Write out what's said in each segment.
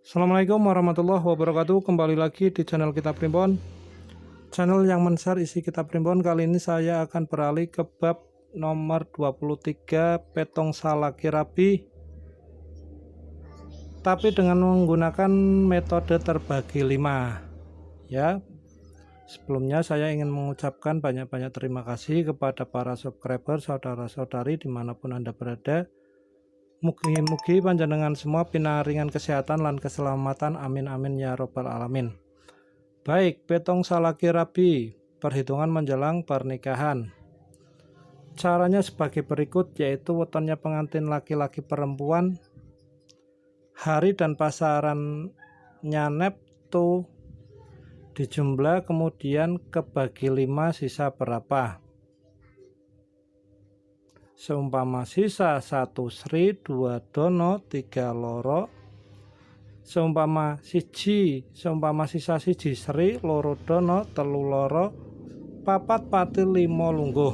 Assalamualaikum warahmatullahi wabarakatuh. Kembali lagi di channel Kitab Primbon, channel yang men-share isi Kitab Primbon. Kali ini saya akan beralih ke bab nomor 23, petong salaki rabi, tapi dengan menggunakan metode terbagi 5 ya. Sebelumnya saya ingin mengucapkan banyak-banyak terima kasih kepada para subscriber, saudara-saudari dimanapun Anda berada. Mugi-mugi panjenengan semua pinaringan kesehatan lan keselamatan, amin amin ya robbal alamin. Baik, petong salaki rabi, perhitungan menjelang pernikahan. Caranya sebagai berikut, yaitu wetonnya pengantin laki-laki perempuan, hari dan pasarannya neptu dijumlah, kemudian kebagi 5 sisa berapa. Seumpama sisa 1 sri, 2 dono, 3 loro. Seumpama sisa siji sri, loro dono, telu loro, papat pati 5 lungguh.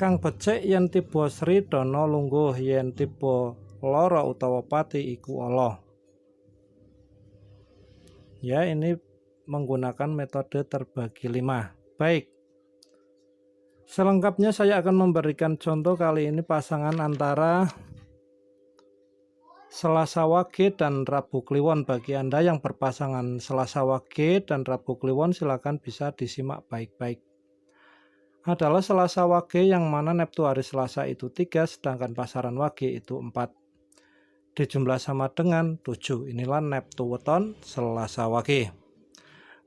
Kang becik yen tiba sri dono lungguh, yen tiba loro utawa pati iku ala. Ya, ini menggunakan metode terbagi 5. Baik, selengkapnya saya akan memberikan contoh. Kali ini pasangan antara Selasa Wage dan Rabu Kliwon. Bagi Anda yang berpasangan Selasa Wage dan Rabu Kliwon, silakan bisa disimak baik-baik. Adalah Selasa Wage yang mana neptu hari Selasa itu 3, sedangkan pasaran Wage itu 4. Dijumlah sama dengan 7. Inilah neptu weton Selasa Wage.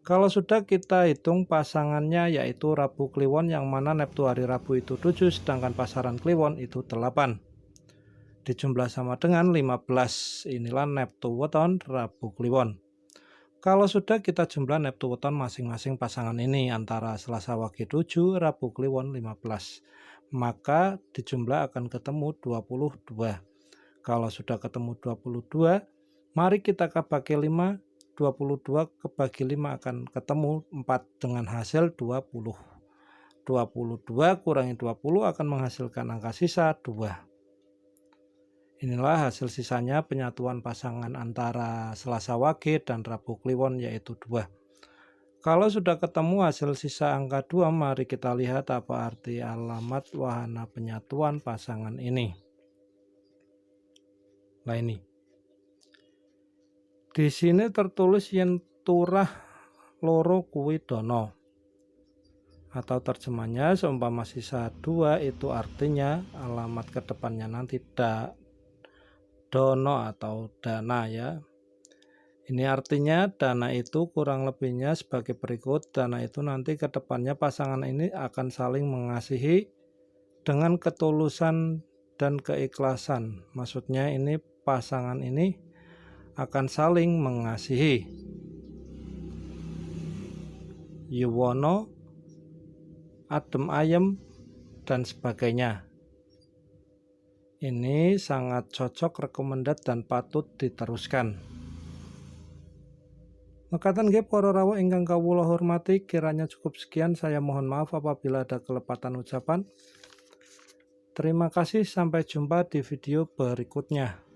Kalau sudah kita hitung pasangannya, yaitu Rabu Kliwon yang mana neptu hari Rabu itu 7, sedangkan pasaran Kliwon itu 8. Dijumlah sama dengan 15. Inilah neptu weton Rabu Kliwon. Kalau sudah kita jumlah neptu weton masing-masing pasangan ini antara Selasa Wage 7, Rabu Kliwon 15, maka dijumlah akan ketemu 22. Kalau sudah ketemu 22, mari kita bagi 5. 22 kebagi 5 akan ketemu 4 dengan hasil 20. 22 kurangi 20 akan menghasilkan angka sisa 2. Inilah hasil sisanya penyatuan pasangan antara Selasa Wage dan Rabu Kliwon, yaitu 2. Kalau sudah ketemu hasil sisa angka 2, mari kita lihat apa arti alamat wahana penyatuan pasangan ini. Nah, ini di sini tertulis yen turah loro kuwi dono, atau terjemahnya seumpama sisa 2 itu artinya alamat kedepannya nanti dono atau dana ya. Ini artinya dana itu kurang lebihnya sebagai berikut. Dana itu nanti kedepannya pasangan ini akan saling mengasihi dengan ketulusan dan keikhlasan. Maksudnya ini pasangan ini akan saling mengasihi. Yuwono, adem ayem, dan sebagainya. Ini sangat cocok, rekomendat, dan patut diteruskan. Mekaten nggih para rawuh ingkang kawula hormati, kiranya cukup sekian. Saya mohon maaf apabila ada kelepatan ucapan. Terima kasih, sampai jumpa di video berikutnya.